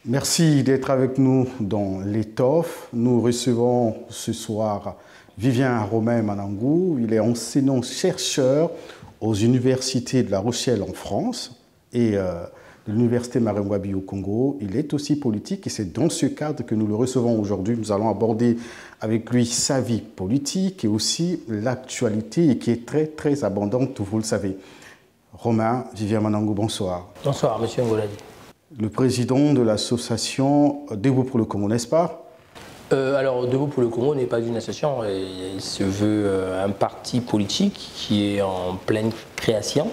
Merci d'être avec nous dans l'étoffe. Nous recevons ce soir Vivien Romain Manangou. Il est enseignant-chercheur aux universités de La Rochelle en France et de l'université Marengwabi au Congo. Il est aussi politique et c'est dans ce cadre que nous le recevons aujourd'hui. Nous allons aborder avec lui sa vie politique et aussi l'actualité qui est très abondante, vous le savez. Romain, Vivien Manangou, bonsoir. Bonsoir, monsieur Ngoladi. Le président de l'association Debout pour le Congo, n'est-ce pas? Alors, Debout pour le Congo n'est pas une association, il se veut un parti politique qui est en pleine création.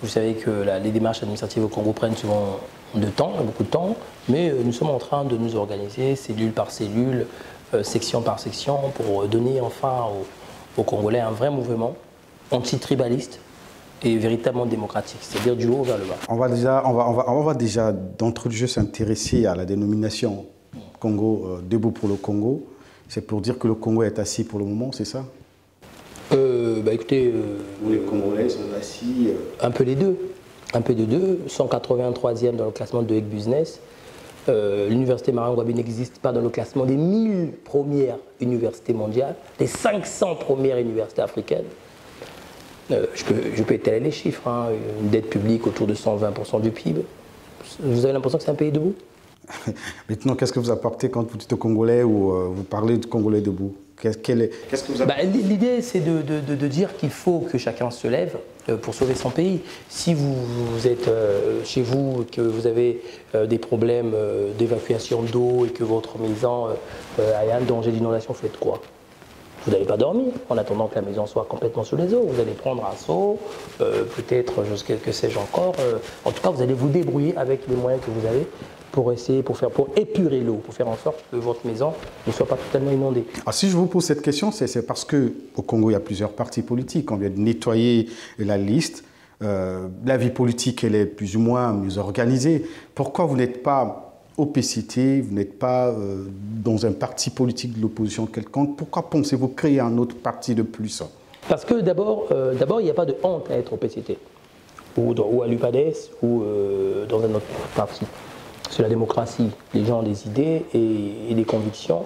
Vous savez que les démarches administratives au Congo prennent souvent beaucoup de temps, mais nous sommes en train de nous organiser cellule par cellule, section par section, pour donner enfin aux Congolais un vrai mouvement anti-tribaliste et véritablement démocratique, c'est-à-dire du haut vers le bas. On va déjà d'entrée de jeu s'intéresser à la dénomination Congo, Debout pour le Congo. C'est pour dire que le Congo est assis pour le moment, c'est ça? Écoutez... les Congolais sont assis... Un peu les deux. Un peu des deux. 183e dans le classement de Egg Business. L'université Marengwabi n'existe pas dans le classement des 1000 premières universités mondiales, des 500 premières universités africaines. Je peux étaler les chiffres, hein. Une dette publique autour de 120% du PIB. Vous avez l'impression que c'est un pays debout? Maintenant, qu'est-ce que vous apportez quand vous dites aux Congolais ou vous parlez de Congolais debout? Qu'est-ce que vous L'idée, c'est de dire qu'il faut que chacun se lève pour sauver son pays. Si vous êtes chez vous, que vous avez des problèmes d'évacuation d'eau et que votre maison a un danger d'inondation, faites quoi? Vous n'allez pas dormir en attendant que la maison soit complètement sous les eaux. Vous allez prendre un seau, peut-être, que sais-je encore. En tout cas, vous allez vous débrouiller avec les moyens que vous avez pour épurer l'eau, pour faire en sorte que votre maison ne soit pas totalement inondée. Alors, si je vous pose cette question, c'est parce qu'au Congo, il y a plusieurs partis politiques. On vient de nettoyer la liste. La vie politique, elle est plus ou moins mieux organisée. Pourquoi vous n'êtes pas au PCT, vous n'êtes pas dans un parti politique de l'opposition quelconque? Pourquoi pensez-vous créer un autre parti de plus? Parce que d'abord, il n'y a pas de honte à être au PCT, ou à l'UPADES, ou dans un autre parti. C'est la démocratie. Les gens ont des idées et des convictions,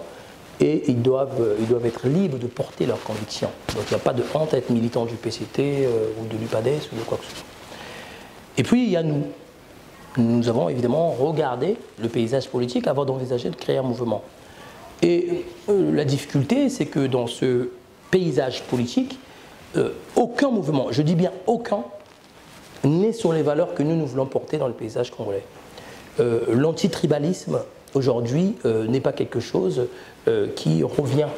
et ils doivent être libres de porter leurs convictions. Donc il n'y a pas de honte à être militant du PCT, ou de l'UPADES, ou de quoi que ce soit. Et puis il y a nous. Nous avons évidemment regardé le paysage politique avant d'envisager de créer un mouvement. Et la difficulté, c'est que dans ce paysage politique, aucun mouvement, je dis bien aucun, n'est sur les valeurs que nous voulons porter dans le paysage congolais. L'antitribalisme, aujourd'hui, n'est pas quelque chose qui revient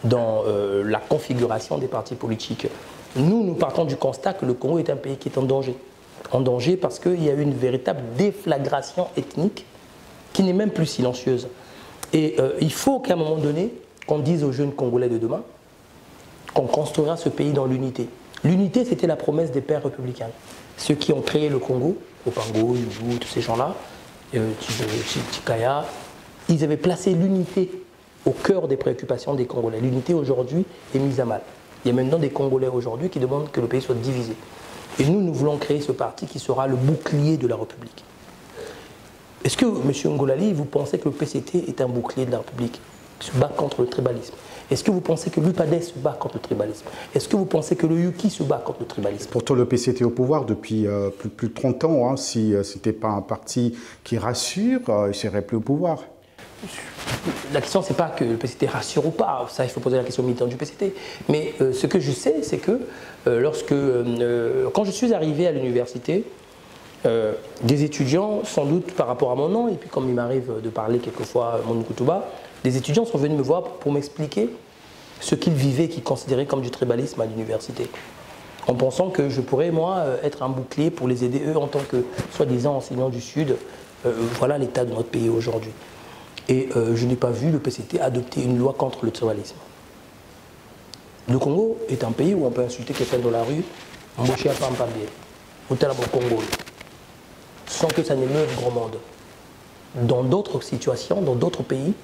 dans la configuration des partis politiques. Nous partons du constat que le Congo est un pays qui est en danger. En danger parce qu'il y a eu une véritable déflagration ethnique qui n'est même plus silencieuse. Et il faut qu'à un moment donné, qu'on dise aux jeunes Congolais de demain qu'on construira ce pays dans l'unité. L'unité, c'était la promesse des pères républicains. Ceux qui ont créé le Congo, Opango, Yubu, tous ces gens-là, Tikaya, ils avaient placé l'unité au cœur des préoccupations des Congolais. L'unité aujourd'hui est mise à mal. Il y a maintenant des Congolais aujourd'hui qui demandent que le pays soit divisé. Et nous voulons créer ce parti qui sera le bouclier de la République. Est-ce que, M. Ngolali, vous pensez que le PCT est un bouclier de la République, qui se bat contre le tribalisme? Est-ce que vous pensez que l'UPADES se bat contre le tribalisme? Est-ce que vous pensez que le Yuki se bat contre le tribalisme? Pourtant, le PCT est au pouvoir depuis plus de 30 ans. Hein. Si ce n'était pas un parti qui rassure, il ne serait plus au pouvoir. La question, ce n'est pas que le PCT rassure ou pas. Ça, il faut poser la question aux militants du PCT. Mais ce que je sais, c'est que quand je suis arrivé à l'université, des étudiants, sans doute par rapport à mon nom, et puis comme il m'arrive de parler quelquefois mon Kutuba, des étudiants sont venus me voir pour m'expliquer ce qu'ils vivaient, qu'ils considéraient comme du tribalisme à l'université. En pensant que je pourrais, moi, être un bouclier pour les aider, eux, en tant que soi-disant enseignants du Sud. Voilà l'état de notre pays aujourd'hui. Et je n'ai pas vu le PCT adopter une loi contre le tribalisme. Le Congo est un pays où on peut insulter quelqu'un dans la rue, Mboché Pampambie, ou Talabo Congo, sans que ça n'émeuve grand monde. Dans d'autres situations, dans d'autres pays,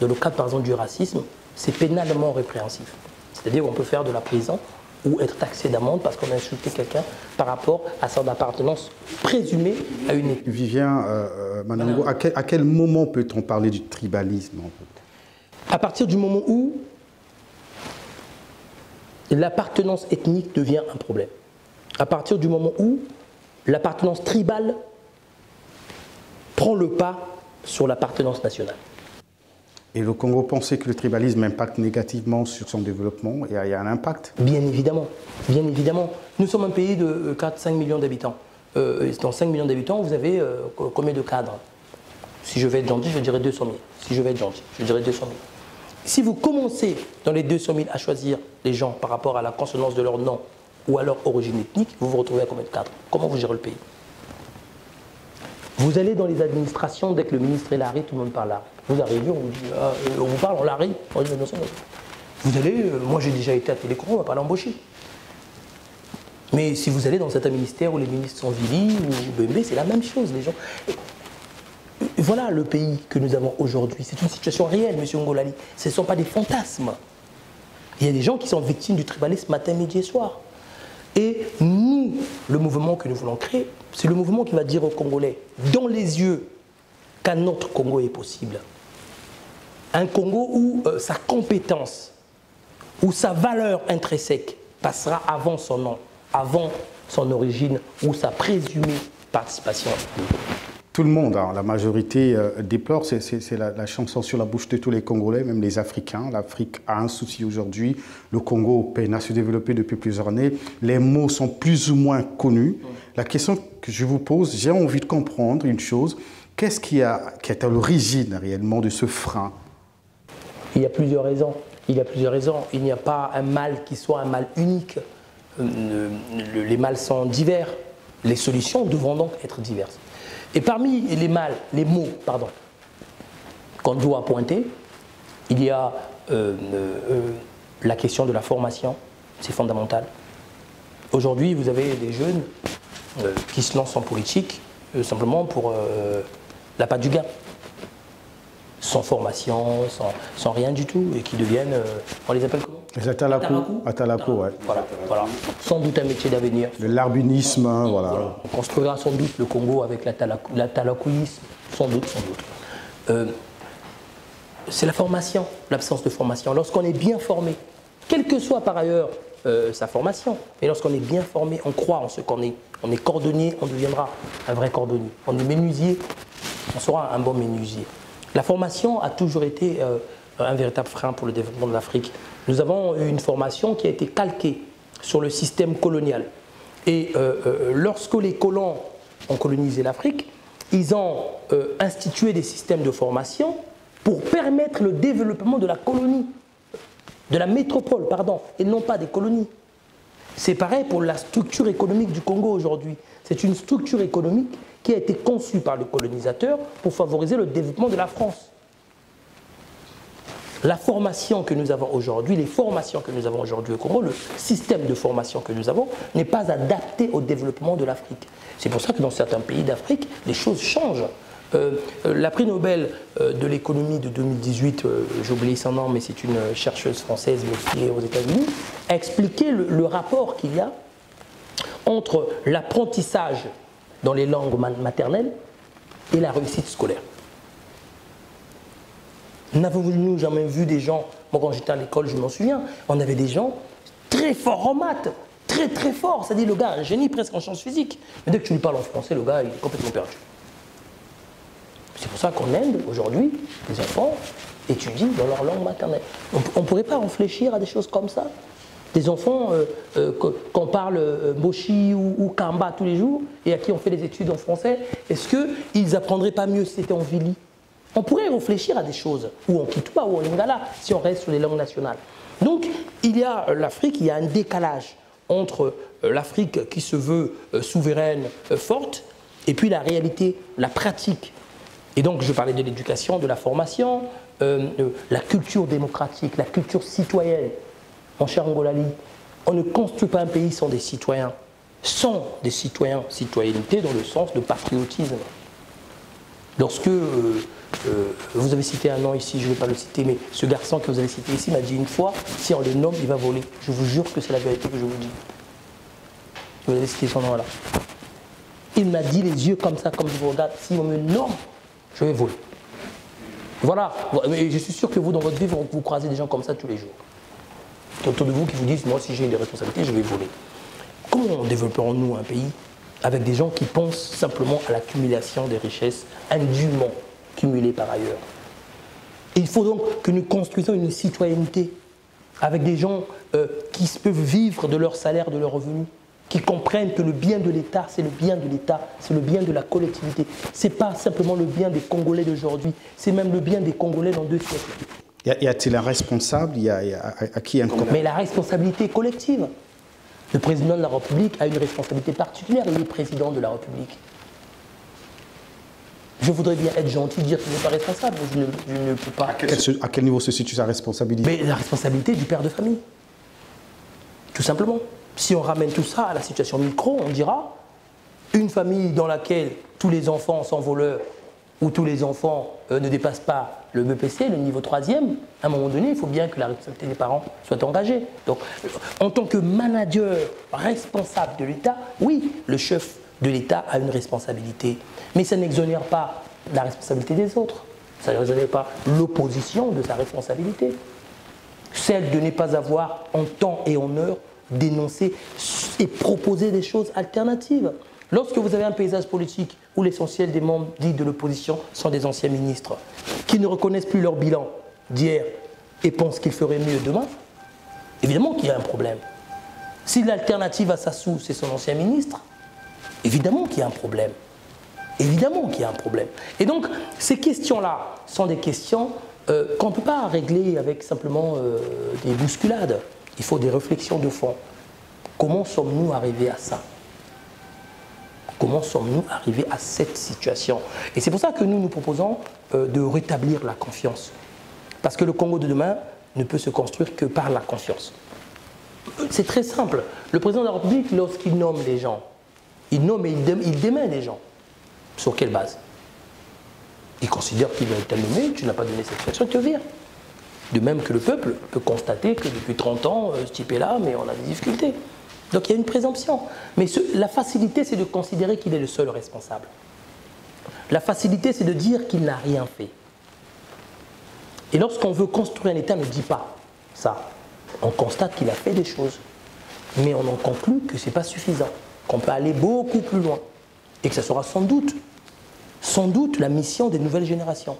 dans le cadre par exemple du racisme, c'est pénalement répréhensif. C'est-à-dire qu'on peut faire de la prison ou être taxé d'amende parce qu'on a insulté quelqu'un par rapport à son appartenance présumée à une ethnie. Vivien Manango, à quel moment peut-on parler du tribalisme en fait? À partir du moment où l'appartenance ethnique devient un problème. À partir du moment où l'appartenance tribale prend le pas sur l'appartenance nationale. Et le Congo pensait que le tribalisme impacte négativement sur son développement, et il y a un impact? Bien évidemment, bien évidemment. Nous sommes un pays de 4-5 millions d'habitants. Dans 5 millions d'habitants, vous avez combien de cadres? Si je vais être gentil, je dirais 200 000. Si je vais être gentil, je dirais 200 000. Si vous commencez dans les 200 000 à choisir les gens par rapport à la consonance de leur nom ou à leur origine ethnique, vous vous retrouvez à combien de cadres? Comment vous gérez le pays? Vous allez dans les administrations, dès que le ministre est là, tout le monde parle là. Vous arrivez, on vous dit, on vous parle, on l'arrive. Vous allez, moi j'ai déjà été à Télécom, on ne va pas l'embaucher. Mais si vous allez dans certains ministères où les ministres sont Vili ou Bembe, c'est la même chose, les gens. Et voilà le pays que nous avons aujourd'hui. C'est une situation réelle, M. Ngolali. Ce ne sont pas des fantasmes. Il y a des gens qui sont victimes du tribalisme matin, midi et soir. Et nous, le mouvement que nous voulons créer, c'est le mouvement qui va dire aux Congolais, dans les yeux, qu'un autre Congo est possible. Un Congo où sa compétence, où sa valeur intrinsèque passera avant son nom, avant son origine ou sa présumée participation. Tout le monde, hein, la majorité déplore, c'est la chanson sur la bouche de tous les Congolais, même les Africains. L'Afrique a un souci aujourd'hui. Le Congo peine à se développer depuis plusieurs années. Les mots sont plus ou moins connus. La question que je vous pose, j'ai envie de comprendre une chose. Qu'est-ce qui est à l'origine réellement de ce frein? Il y a plusieurs raisons. Il y a plusieurs raisons. Il n'y a pas un mal qui soit un mal unique. Les mâles sont divers. Les solutions devront donc être diverses. Et parmi les mâles, les mots, pardon, qu'on doit pointer, il y a la question de la formation, c'est fondamental. Aujourd'hui, vous avez des jeunes qui se lancent en politique simplement pour l'appât du gain, sans formation, sans rien du tout, et qui deviennent, on les appelle comment? Les Atalakou, ouais. Voilà. Sans doute un métier d'avenir. Le larbinisme, hein, voilà. On construira sans doute le Congo avec l'atalakouisme, sans doute. C'est la formation, l'absence de formation. Lorsqu'on est bien formé, quelle que soit par ailleurs sa formation, mais lorsqu'on est bien formé, on croit en ce qu'on est. On est cordonnier, on deviendra un vrai cordonnier. On est menuisier, on sera un bon menuisier. La formation a toujours été un véritable frein pour le développement de l'Afrique. Nous avons eu une formation qui a été calquée sur le système colonial. Et lorsque les colons ont colonisé l'Afrique, ils ont institué des systèmes de formation pour permettre le développement de la colonie, de la métropole, pardon, et non pas des colonies. C'est pareil pour la structure économique du Congo aujourd'hui. C'est une structure économique qui a été conçue par le colonisateur pour favoriser le développement de la France. La formation que nous avons aujourd'hui, les formations que nous avons aujourd'hui au Congo, le système de formation que nous avons n'est pas adapté au développement de l'Afrique. C'est pour ça que dans certains pays d'Afrique, les choses changent. La prix Nobel de l'économie de 2018, j'ai oublié son nom, mais c'est une chercheuse française mais qui est aux États-Unis, a expliqué le rapport qu'il y a entre l'apprentissage dans les langues maternelles et la réussite scolaire. N'avons-nous jamais vu des gens, moi quand j'étais à l'école, je m'en souviens, on avait des gens très forts en maths, très très forts, c'est-à-dire le gars, un génie presque en sciences physiques, mais dès que tu lui parles en français, le gars il est complètement perdu. C'est pour ça qu'en Inde, aujourd'hui, les enfants étudient dans leur langue maternelle. On ne pourrait pas réfléchir à des choses comme ça? Des enfants qu'on parle Moshi ou Kamba tous les jours et à qui on fait des études en français, est-ce qu'ils n'apprendraient pas mieux si c'était en Vili? On pourrait réfléchir à des choses, ou en Kitwa ou en Lingala, si on reste sur les langues nationales. Donc, il y a l'Afrique, il y a un décalage entre l'Afrique qui se veut souveraine, forte, et puis la réalité, la pratique. Et donc, je parlais de l'éducation, de la formation, la culture démocratique, la culture citoyenne. Mon cher Ngolali, on ne construit pas un pays sans des citoyens. Sans des citoyens, citoyenneté dans le sens de patriotisme. Lorsque vous avez cité un nom ici, je ne vais pas le citer, mais ce garçon que vous avez cité ici m'a dit une fois, si on le nomme, il va voler. Je vous jure que c'est la vérité que je vous dis. Vous avez cité son nom là. Il m'a dit les yeux comme ça, comme je vous regarde, si on me nomme, je vais voler. Voilà, mais je suis sûr que vous, dans votre vie, vous croisez des gens comme ça tous les jours. Autour de vous qui vous disent, moi, si j'ai des responsabilités, je vais voler. Comment développerons-nous un pays avec des gens qui pensent simplement à l'accumulation des richesses indûment cumulées par ailleurs? Il faut donc que nous construisons une citoyenneté avec des gens qui peuvent vivre de leur salaire, de leurs revenus, qui comprennent que le bien de l'État, c'est le bien de l'État, c'est le bien de la collectivité. Ce n'est pas simplement le bien des Congolais d'aujourd'hui, c'est même le bien des Congolais dans 2 siècles. Y a-t-il un responsable? À qui incombe? Mais la responsabilité est collective. Le président de la République a une responsabilité particulière, il est président de la République. Je voudrais bien être gentil, dire qu'il n'est pas responsable, mais je ne peux pas. À quel niveau se situe sa responsabilité? Mais la responsabilité du père de famille. Tout simplement. Si on ramène tout ça à la situation micro, on dira une famille dans laquelle tous les enfants sont voleurs ou tous les enfants ne dépassent pas le BPC, le niveau 3e, à un moment donné, il faut bien que la responsabilité des parents soit engagée. Donc, en tant que manager responsable de l'État, oui, le chef de l'État a une responsabilité, mais ça n'exonère pas la responsabilité des autres. Ça n'exonère pas l'opposition de sa responsabilité. Celle de ne pas avoir en temps et en heure dénoncer et proposer des choses alternatives. Lorsque vous avez un paysage politique où l'essentiel des membres dits de l'opposition sont des anciens ministres, qui ne reconnaissent plus leur bilan d'hier et pensent qu'ils feraient mieux demain, évidemment qu'il y a un problème. Si l'alternative à Sassou, c'est son ancien ministre, évidemment qu'il y a un problème. Évidemment qu'il y a un problème. Et donc, ces questions-là sont des questions qu'on ne peut pas régler avec simplement des bousculades. Il faut des réflexions de fond. Comment sommes-nous arrivés à ça? Comment sommes-nous arrivés à cette situation? Et c'est pour ça que nous proposons de rétablir la confiance. Parce que le Congo de demain ne peut se construire que par la confiance. C'est très simple. Le président de la République, lorsqu'il nomme les gens, il nomme et il démet les gens. Sur quelle base? Il considère qu'il va être nommé, tu n'as pas donné cette fonction, il te vire. De même que le peuple peut constater que depuis 30 ans, ce type est là, mais on a des difficultés. Donc il y a une présomption. Mais la facilité, c'est de considérer qu'il est le seul responsable. La facilité, c'est de dire qu'il n'a rien fait. Et lorsqu'on veut construire un État, on ne dit pas ça. On constate qu'il a fait des choses. Mais on en conclut que ce n'est pas suffisant. Qu'on peut aller beaucoup plus loin. Et que ce sera sans doute la mission des nouvelles générations.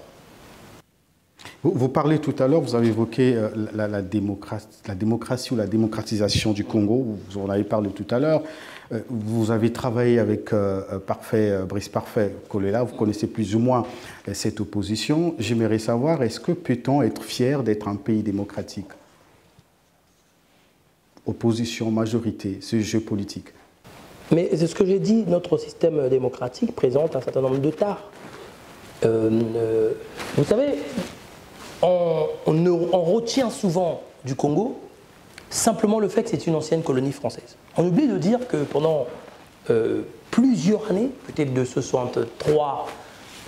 Vous parlez tout à l'heure, vous avez évoqué la démocratie ou la démocratisation du Congo, vous en avez parlé tout à l'heure. Vous avez travaillé avec Brice Parfait Kolela, vous connaissez plus ou moins cette opposition. J'aimerais savoir, est-ce que peut-on être fier d'être un pays démocratique? Opposition, majorité, ce jeu politique. Mais c'est ce que j'ai dit, notre système démocratique présente un certain nombre de tares. Vous savez, on retient souvent du Congo simplement le fait que c'est une ancienne colonie française. On oublie de dire que pendant plusieurs années, peut-être de 63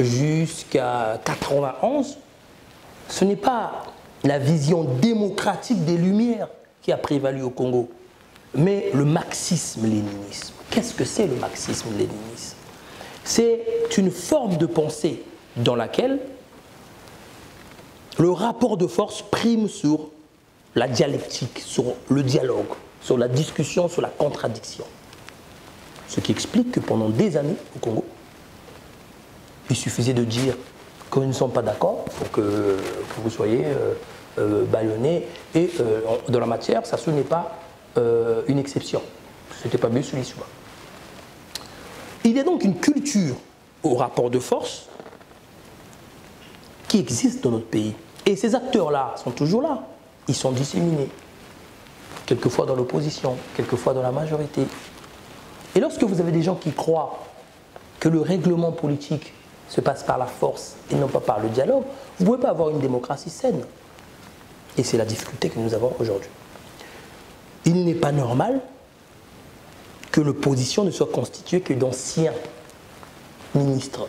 jusqu'à 91, ce n'est pas la vision démocratique des Lumières qui a prévalu au Congo, mais le marxisme-léninisme. Qu'est-ce que c'est le marxisme-léninisme? C'est une forme de pensée dans laquelle le rapport de force prime sur la dialectique, sur le dialogue, sur la discussion, sur la contradiction. Ce qui explique que pendant des années au Congo, il suffisait de dire que nous ne sommes pas d'accord pour que vous soyez bâillonnés. Et dans la matière, ça ce n'est pas une exception. Ce n'était pas mieux celui souvent. Il y a donc une culture au rapport de force qui existe dans notre pays. Et ces acteurs-là sont toujours là. Ils sont disséminés. Quelquefois dans l'opposition, quelquefois dans la majorité. Et lorsque vous avez des gens qui croient que le règlement politique se passe par la force et non pas par le dialogue, vous ne pouvez pas avoir une démocratie saine. Et c'est la difficulté que nous avons aujourd'hui. Il n'est pas normal que l'opposition ne soit constituée que d'anciens ministres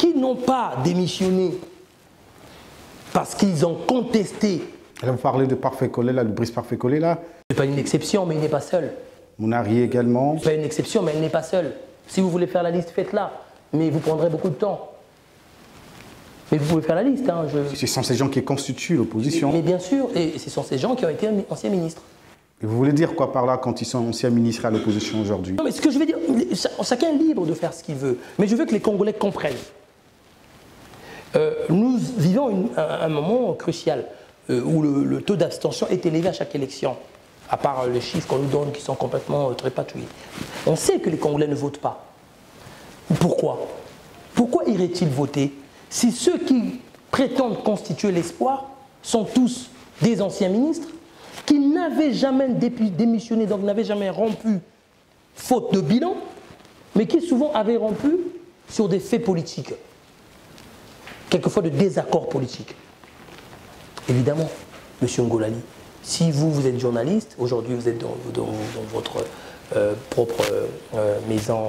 qui n'ont pas démissionné parce qu'ils ont contesté. Là, vous parlez de Parfait Collé, là, de Brice Parfait Collé, là. Ce n'est pas une exception, mais il n'est pas seul. Mounari également. Ce n'est pas une exception, mais elle n'est pas seule. Si vous voulez faire la liste, faites-la. Mais vous prendrez beaucoup de temps. Mais vous pouvez faire la liste. Hein, Ce sont ces gens qui constituent l'opposition. Mais bien sûr, et ce sont ces gens qui ont été anciens ministres. Et vous voulez dire quoi par là quand ils sont anciens ministres à l'opposition aujourd'hui? Non, mais ce que je veux dire, chacun est libre de faire ce qu'il veut. Mais je veux que les Congolais comprennent. Nous vivons un moment crucial où le taux d'abstention est élevé à chaque élection, à part les chiffres qu'on nous donne qui sont complètement trépatouillés. On sait que les Congolais ne votent pas. Pourquoi? Pourquoi iraient-ils voter si ceux qui prétendent constituer l'espoir sont tous des anciens ministres qui n'avaient jamais démissionné, donc n'avaient jamais rompu faute de bilan, mais qui souvent avaient rompu sur des faits politiques, quelquefois de désaccords politiques. Évidemment, M. Ngolali, si vous êtes journaliste, aujourd'hui vous êtes dans votre propre maison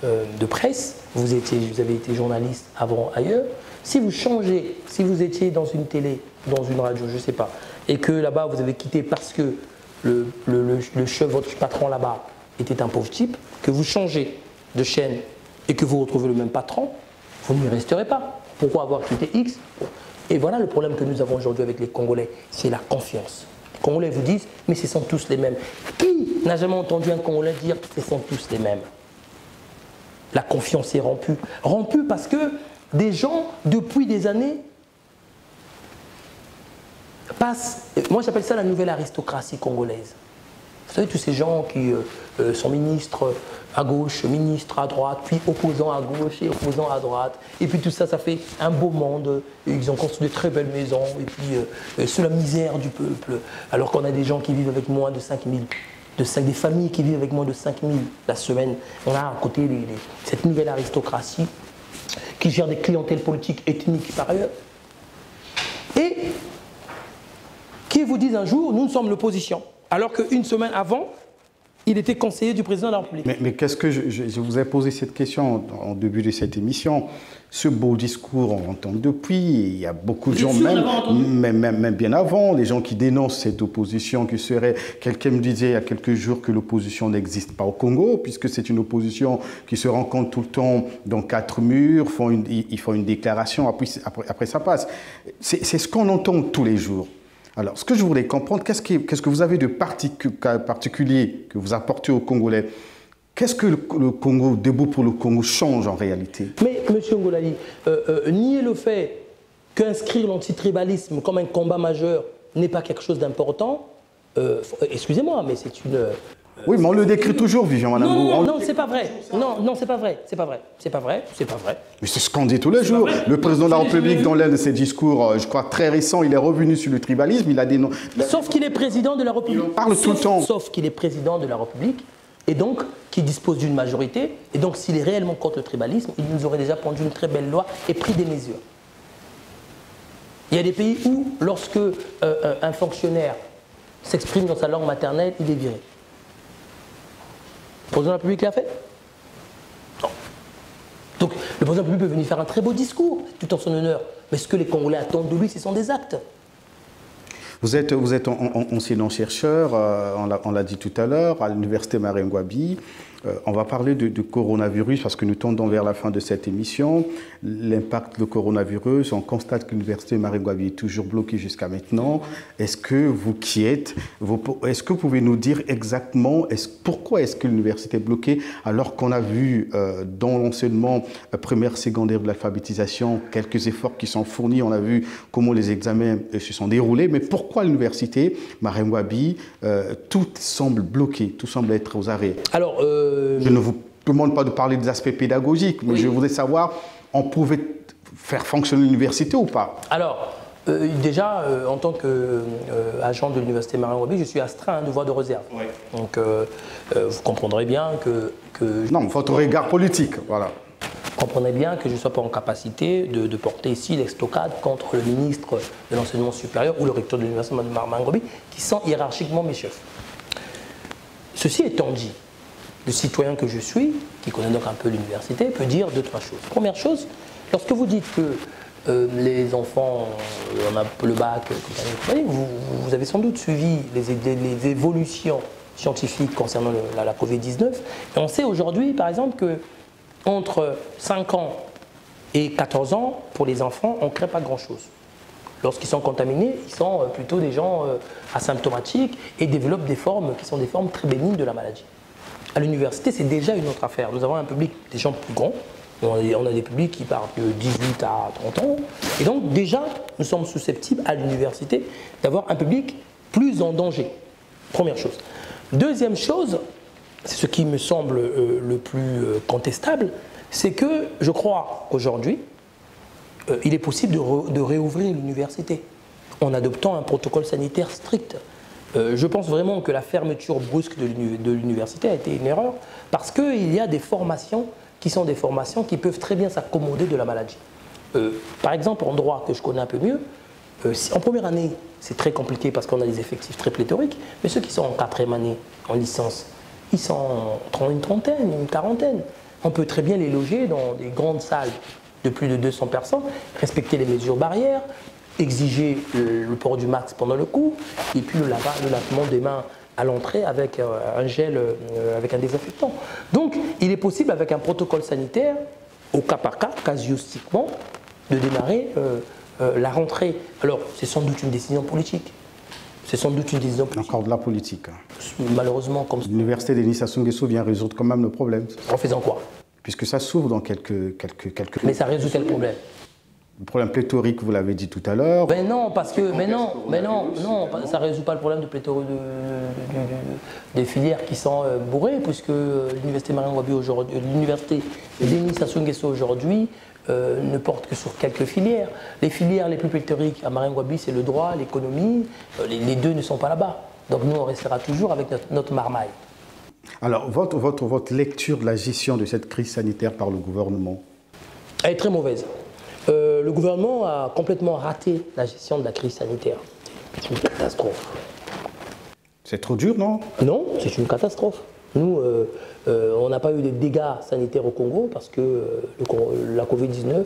de presse, vous avez été journaliste avant ailleurs, si vous changez, si vous étiez dans une télé, dans une radio, je ne sais pas, et que là-bas vous avez quitté parce que le chef, votre patron là-bas était un pauvre type, que vous changez de chaîne et que vous retrouvez le même patron, vous n'y resterez pas. Pourquoi avoir quitté X? Et voilà le problème que nous avons aujourd'hui avec les Congolais, c'est la confiance. Les Congolais vous disent, mais ce sont tous les mêmes. Qui n'a jamais entendu un Congolais dire, ce sont tous les mêmes? La confiance est rompue. Rompue parce que des gens, depuis des années, passent, moi j'appelle ça la nouvelle aristocratie congolaise. Vous savez, tous ces gens qui sont ministres à gauche, ministres à droite, puis opposants à gauche et opposants à droite. Et puis tout ça, ça fait un beau monde. Et ils ont construit de très belles maisons. Et puis, sous la misère du peuple. Alors qu'on a des gens qui vivent avec moins de 5 000, des familles qui vivent avec moins de 5 000 la semaine. On a à côté cette nouvelle aristocratie qui gère des clientèles politiques ethniques par ailleurs. Et qui vous disent un jour, nous sommes l'opposition. Alors qu'une semaine avant, il était conseiller du président de la République. Mais qu'est-ce que je vous ai posé cette question en début de cette émission. Ce beau discours, on l'entend depuis. Il y a beaucoup de gens, même bien avant, les gens qui dénoncent cette opposition qui serait... Quelqu'un me disait il y a quelques jours que l'opposition n'existe pas au Congo, puisque c'est une opposition qui se rencontre tout le temps dans 4 murs, ils font une déclaration, après ça passe. C'est ce qu'on entend tous les jours. Alors, ce que je voulais comprendre, qu'est-ce que vous avez de particulier que vous apportez aux Congolais? Qu'est-ce que le Congo, Debout pour le Congo, change en réalité? Mais, M. Ngolali, nier le fait qu'inscrire l'antitribalisme comme un combat majeur n'est pas quelque chose d'important, excusez-moi, mais c'est une... Oui, mais on le décrit toujours, Vivian Manangou. Non, c'est pas vrai. Non, c'est pas vrai. C'est pas vrai. Mais c'est ce qu'on dit tous les jours. Le président de la République, dans l'un de ses discours, je crois très récent, il est revenu sur le tribalisme, il a dénoncé... Sauf qu'il est président de la République. Il parle tout le temps. Sauf qu'il est président de la République, et donc qui dispose d'une majorité, et donc s'il est réellement contre le tribalisme, il nous aurait déjà pondu une très belle loi et pris des mesures. Il y a des pays où, lorsque un fonctionnaire s'exprime dans sa langue maternelle, il est viré. Le président de la République l'a fait? Non. Donc le président de la République peut venir faire un très beau discours, tout en son honneur. Mais ce que les Congolais attendent de lui, ce sont des actes. Vous êtes enseignant-chercheur, on l'a dit tout à l'heure, à l'université Marengwabi. On va parler de coronavirus parce que nous tendons vers la fin de cette émission. L'impact du coronavirus, on constate que l'université Marengwabi est toujours bloquée jusqu'à maintenant. Est-ce que vous qui êtes, est-ce que vous pouvez nous dire exactement pourquoi est-ce que l'université est bloquée alors qu'on a vu dans l'enseignement primaire, secondaire de l'alphabétisation quelques efforts qui sont fournis, on a vu comment les examens se sont déroulés, mais pourquoi l'université Marengwabi, tout semble bloqué, tout semble être aux arrêts? Alors, je ne vous demande pas de parler des aspects pédagogiques, mais oui, je voudrais savoir, on pouvait faire fonctionner l'université ou pas? Alors, déjà, en tant qu'agent de l'université Marengwabi, je suis astreint à un devoir de réserve. Oui. Donc, vous comprendrez bien que non, votre regard politique, voilà. Vous comprenez bien que je ne sois pas en capacité de porter ici l'estocade contre le ministre de l'enseignement supérieur ou le recteur de l'université Marengwabi, qui sont hiérarchiquement mes chefs. Ceci étant dit, le citoyen que je suis, qui connaît donc un peu l'université, peut dire deux, trois choses. Première chose, lorsque vous dites que les enfants, on a le bac, vous avez sans doute suivi les évolutions scientifiques concernant la Covid-19. Et on sait aujourd'hui, par exemple, que entre 5 ans et 14 ans, pour les enfants, on ne crée pas grand-chose. Lorsqu'ils sont contaminés, ils sont plutôt des gens asymptomatiques et développent des formes qui sont des formes très bénignes de la maladie. À l'université, c'est déjà une autre affaire. Nous avons un public des gens plus grands. On a des publics qui partent de 18 à 30 ans. Et donc déjà, nous sommes susceptibles à l'université d'avoir un public plus en danger. Première chose. Deuxième chose, c'est ce qui me semble le plus contestable, c'est que je crois qu'aujourd'hui, il est possible de réouvrir l'université en adoptant un protocole sanitaire strict. Je pense vraiment que la fermeture brusque de l'université a été une erreur parce qu'il y a des formations qui sont des formations qui peuvent très bien s'accommoder de la maladie. Par exemple, en droit, que je connais un peu mieux, en première année, c'est très compliqué parce qu'on a des effectifs très pléthoriques, mais ceux qui sont en quatrième année, en licence, ils sont une trentaine, une quarantaine. On peut très bien les loger dans des grandes salles de plus de 200 personnes, respecter les mesures barrières, exiger le port du masque pendant le cours, et puis le lavement des mains à l'entrée avec un gel, avec un désinfectant. Donc, il est possible, avec un protocole sanitaire, au cas par cas, casuistiquement, de démarrer la rentrée. Alors, c'est sans doute une décision politique. C'est sans doute une décision politique. Encore de la politique. Malheureusement, comme ça. L'université Denis Sassou Nguesso vient résoudre quand même le problème. En faisant quoi? Puisque ça s'ouvre dans quelques... Mais ça résout quel problème? Le problème pléthorique, vous l'avez dit tout à l'heure. Ben non, parce que, ça ne résout pas le problème de pléthorique des filières qui sont bourrées, puisque l'université Marien Ngouabi aujourd'hui, l'université Denis Sassou Nguesso aujourd'hui ne porte que sur quelques filières. Les filières les plus pléthoriques à Marien Ngouabi, c'est le droit, l'économie. Les deux ne sont pas là-bas. Donc nous, on restera toujours avec notre marmaille. Alors, votre lecture de la gestion de cette crise sanitaire par le gouvernement? Elle est très mauvaise. Le gouvernement a complètement raté la gestion de la crise sanitaire. C'est une catastrophe. C'est trop dur, non? Non, c'est une catastrophe. Nous, on n'a pas eu de dégâts sanitaires au Congo parce que la Covid-19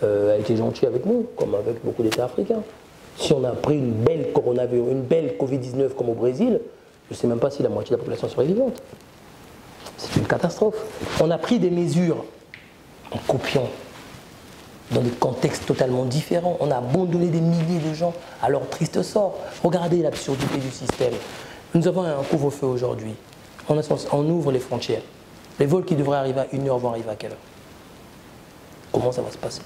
a été gentille avec nous, comme avec beaucoup d'États africains. Si on a pris une belle coronavirus, une belle Covid-19 comme au Brésil, je ne sais même pas si la moitié de la population serait vivante. C'est une catastrophe. On a pris des mesures en copiant dans des contextes totalement différents. On a abandonné des milliers de gens à leur triste sort. Regardez l'absurdité du système. Nous avons un couvre-feu aujourd'hui. On ouvre les frontières. Les vols qui devraient arriver à 1h vont arriver à quelle heure? Comment ça va se passer?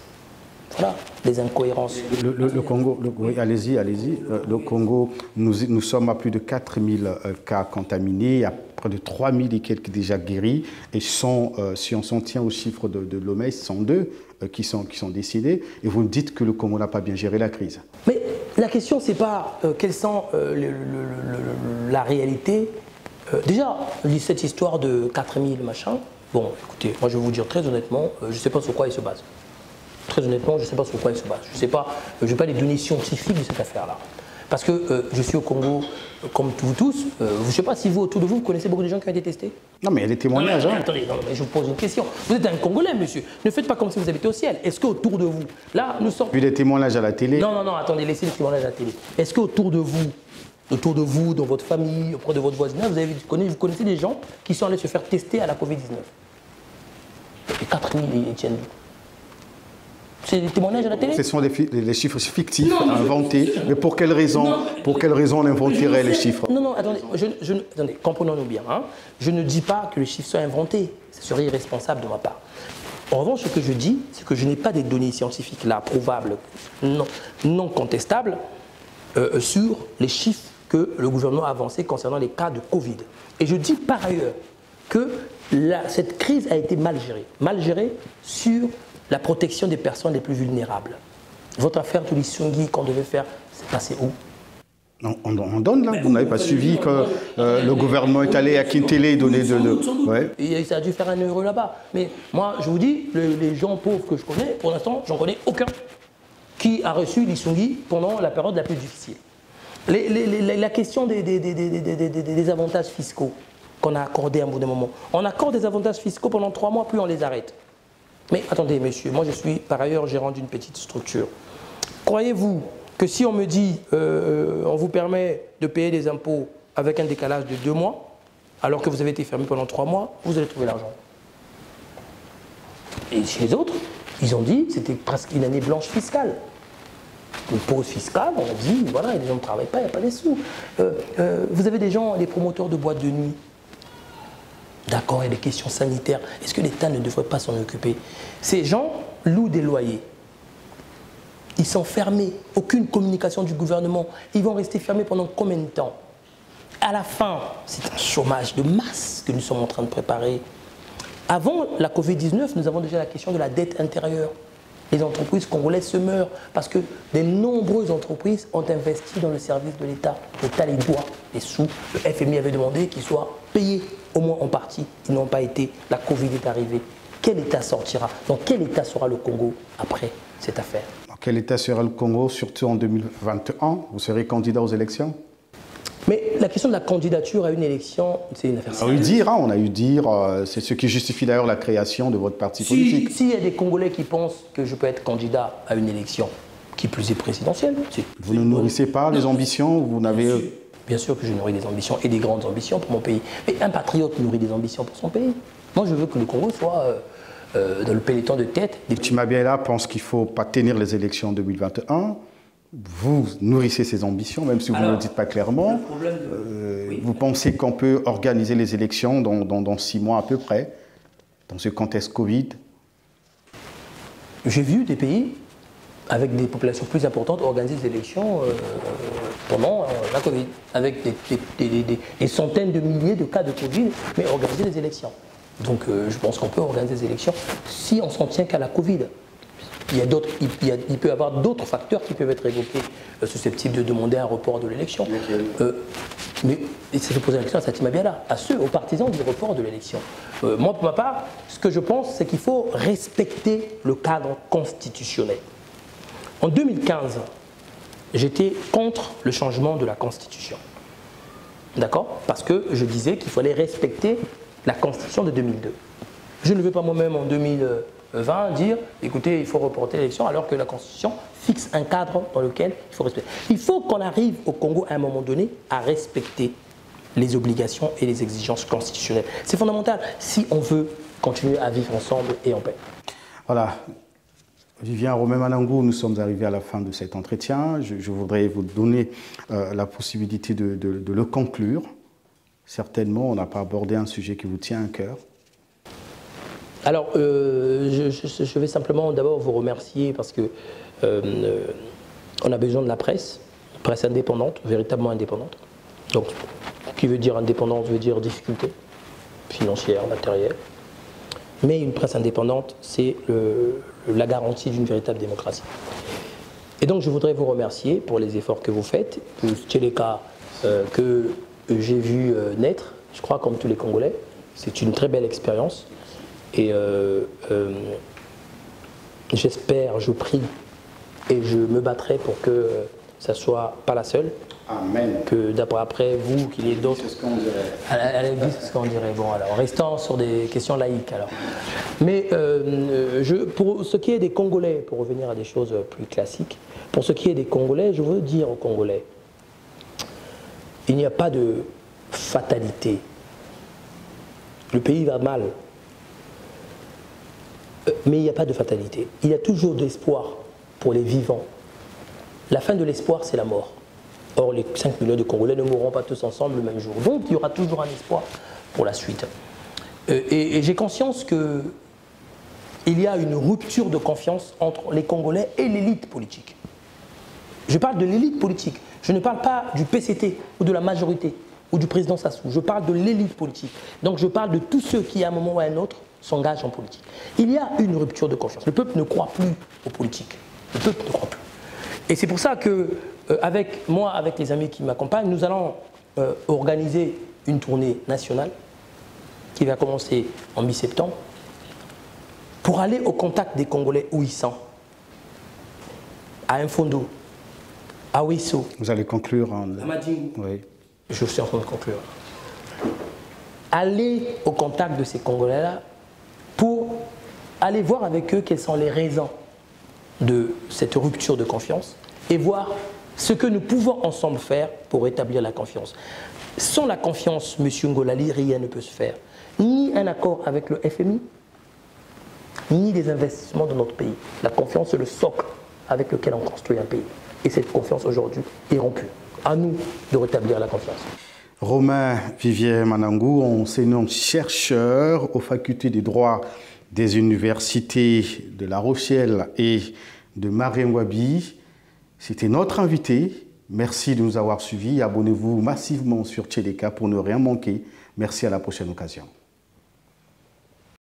Voilà, les incohérences. Le Congo, oui, allez-y. Le Congo, nous sommes à plus de 4000 cas contaminés, il y a près de 3000 et quelques déjà guéris, et si on s'en tient aux chiffres de l'OMS, 102 qui sont décédés, et vous me dites que le Congo n'a pas bien géré la crise. Mais la question, c'est pas quelles sont la réalité. Déjà, cette histoire de 4000 machin, bon, écoutez, moi je vais vous dire très honnêtement, je ne sais pas sur quoi il se base. Très honnêtement, je ne sais pas sur quoi il se base. Je n'ai pas les données scientifiques de cette affaire-là. Parce que je suis au Congo, comme vous tous, je ne sais pas si vous, autour de vous, vous connaissez beaucoup de gens qui ont été testés. Non, mais il y a des témoignages. Non, attendez, mais je vous pose une question. Vous êtes un Congolais, monsieur. Ne faites pas comme si vous habitez au ciel. Est-ce qu'autour de vous, là, nous sommes... Puis des témoignages à la télé. Non, attendez, laissez les témoignages à la télé. Est-ce qu'autour de vous, dans votre famille, auprès de votre voisinage, vous connaissez des gens qui sont allés se faire tester à la Covid-19? Et 4000, ils tiennent. C'est des témoignages à la télé? Ce sont des chiffres fictifs, inventés. Mais pour quelle raison on inventerait les chiffres? Non, attendez, attendez, comprenons-nous bien. Hein. Je ne dis pas que les chiffres soient inventés. Ce serait irresponsable de ma part. En revanche, ce que je dis, c'est que je n'ai pas des données scientifiques là, prouvables, non contestables, sur les chiffres que le gouvernement a avancés concernant les cas de Covid. Et je dis par ailleurs que cette crise a été mal gérée. Mal gérée sur la protection des personnes les plus vulnérables. Votre affaire de l'Issungui qu'on devait faire, c'est passé où? On donne là, vous n'avez pas suivi que le gouvernement est allé à Kintélé donner Ouais. Et ça a dû faire un heureux là-bas. Mais moi, je vous dis, les gens pauvres que je connais, pour l'instant, j'en connais aucun qui a reçu l'Issungui pendant la période la plus difficile. La question des avantages fiscaux, qu'on a accordées à un bout d'un moment. On accorde des avantages fiscaux pendant 3 mois, puis on les arrête. Mais attendez, monsieur, moi je suis par ailleurs gérant d'une petite structure. Croyez-vous que si on me dit on vous permet de payer des impôts avec un décalage de 2 mois, alors que vous avez été fermé pendant 3 mois, vous allez trouver l'argent? Et chez les autres, ils ont dit que c'était presque une année blanche fiscale. Une pause fiscale, on a dit, voilà, les gens ne travaillent pas, il n'y a pas des sous. Vous avez des gens, des promoteurs de boîtes de nuit. D'accord, il y a des questions sanitaires. Est-ce que l'État ne devrait pas s'en occuper? Ces gens louent des loyers. Ils sont fermés. Aucune communication du gouvernement. Ils vont rester fermés pendant combien de temps? À la fin, c'est un chômage de masse que nous sommes en train de préparer. Avant la Covid-19, nous avons déjà la question de la dette intérieure. Les entreprises congolaises se meurent parce que de nombreuses entreprises ont investi dans le service de l'État. L'État les doit les sous. Le FMI avait demandé qu'ils soient payés, au moins en partie. Ils n'ont pas été. La Covid est arrivée. Quel État sortira? Dans quel État sera le Congo après cette affaire? Dans quel État sera le Congo, surtout en 2021? Vous serez candidat aux élections? Mais la question de la candidature à une élection, c'est une affaire sérieuse. On a eu dire, c'est ce qui justifie d'ailleurs la création de votre parti politique. S'il y a des Congolais qui pensent que je peux être candidat à une élection, qui plus est présidentielle, vous ne nourrissez pas les ambitions, vous n'avez... Bien sûr que je nourris des ambitions et des grandes ambitions pour mon pays. Mais un patriote nourrit des ambitions pour son pays. Moi, je veux que le Congo soit dans le peloton de tête. Timabiela pense qu'il ne faut pas tenir les élections en 2021. Vous nourrissez ces ambitions, même si vous ne le dites pas clairement. Vous pensez qu'on peut organiser les élections dans 6 mois à peu près, dans ce contexte Covid? J'ai vu des pays avec des populations plus importantes organiser des élections pendant la Covid, avec des centaines de milliers de cas de Covid, mais organiser des élections. Donc je pense qu'on peut organiser des élections si on s'en tient qu'à la Covid. Il peut y avoir d'autres facteurs qui peuvent être évoqués susceptibles de demander un report de l'élection. Mais ça se pose la question à Satimabiala, à ceux, aux partisans du report de l'élection. Moi, pour ma part, ce que je pense, c'est qu'il faut respecter le cadre constitutionnel. En 2015, j'étais contre le changement de la Constitution. D'accord? Parce que je disais qu'il fallait respecter la Constitution de 2002. Je ne veux pas moi-même en 2020 dire, écoutez, il faut reporter l'élection alors que la Constitution fixe un cadre dans lequel il faut respecter. Il faut qu'on arrive au Congo à un moment donné à respecter les obligations et les exigences constitutionnelles. C'est fondamental si on veut continuer à vivre ensemble et en paix. Voilà. Vivien Romain Malangou, nous sommes arrivés à la fin de cet entretien. Je voudrais vous donner la possibilité de le conclure. Certainement, on n'a pas abordé un sujet qui vous tient à cœur. Alors, je vais simplement d'abord vous remercier parce que on a besoin de la presse indépendante, véritablement indépendante. Donc, qui veut dire indépendance veut dire difficulté financière, matérielle. Mais une presse indépendante, c'est la garantie d'une véritable démocratie. Et donc, je voudrais vous remercier pour les efforts que vous faites. C'est les cas que j'ai vu naître, je crois, comme tous les Congolais. C'est une très belle expérience. Et j'espère, je prie et je me battrai pour que ça ne soit pas la seule. Amen. Que d'après vous, qu'il y ait d'autres. C'est ce qu'on dirait. À l'église, c'est ce qu'on dirait. Bon, alors, restant sur des questions laïques. Alors. Mais pour ce qui est des Congolais, pour revenir à des choses plus classiques, pour ce qui est des Congolais, je veux dire aux Congolais, il n'y a pas de fatalité. Le pays va mal. Mais il n'y a pas de fatalité. Il y a toujours de l'espoir pour les vivants. La fin de l'espoir, c'est la mort. Or, les 5 millions de Congolais ne mourront pas tous ensemble le même jour. Donc, il y aura toujours un espoir pour la suite. Et j'ai conscience qu'il y a une rupture de confiance entre les Congolais et l'élite politique. Je parle de l'élite politique. Je ne parle pas du PCT ou de la majorité ou du président Sassou. Je parle de l'élite politique. Donc, je parle de tous ceux qui, à un moment ou à un autre, s'engagent en politique. Il y a une rupture de confiance. Le peuple ne croit plus aux politiques. Le peuple ne croit plus. Et c'est pour ça que, avec les amis qui m'accompagnent, nous allons organiser une tournée nationale qui va commencer en mi-septembre pour aller au contact des Congolais où ils sont. À Infondo, à Ouesso. Vous allez conclure en... À Madjingu. Oui. Je suis en train de conclure. aller au contact de ces Congolais-là pour aller voir avec eux quelles sont les raisons de cette rupture de confiance et voir ce que nous pouvons ensemble faire pour rétablir la confiance. Sans la confiance, M. Ngolali, rien ne peut se faire. Ni un accord avec le FMI, ni des investissements dans notre pays. La confiance, c'est le socle avec lequel on construit un pays. Et cette confiance aujourd'hui est rompue. À nous de rétablir la confiance. Romain Vivien Manangou, enseignant-chercheur aux facultés des droits des universités de La Rochelle et de Marien-Ngouabi. C'était notre invité. Merci de nous avoir suivis. Abonnez-vous massivement sur Tchéléka pour ne rien manquer. Merci, à la prochaine occasion.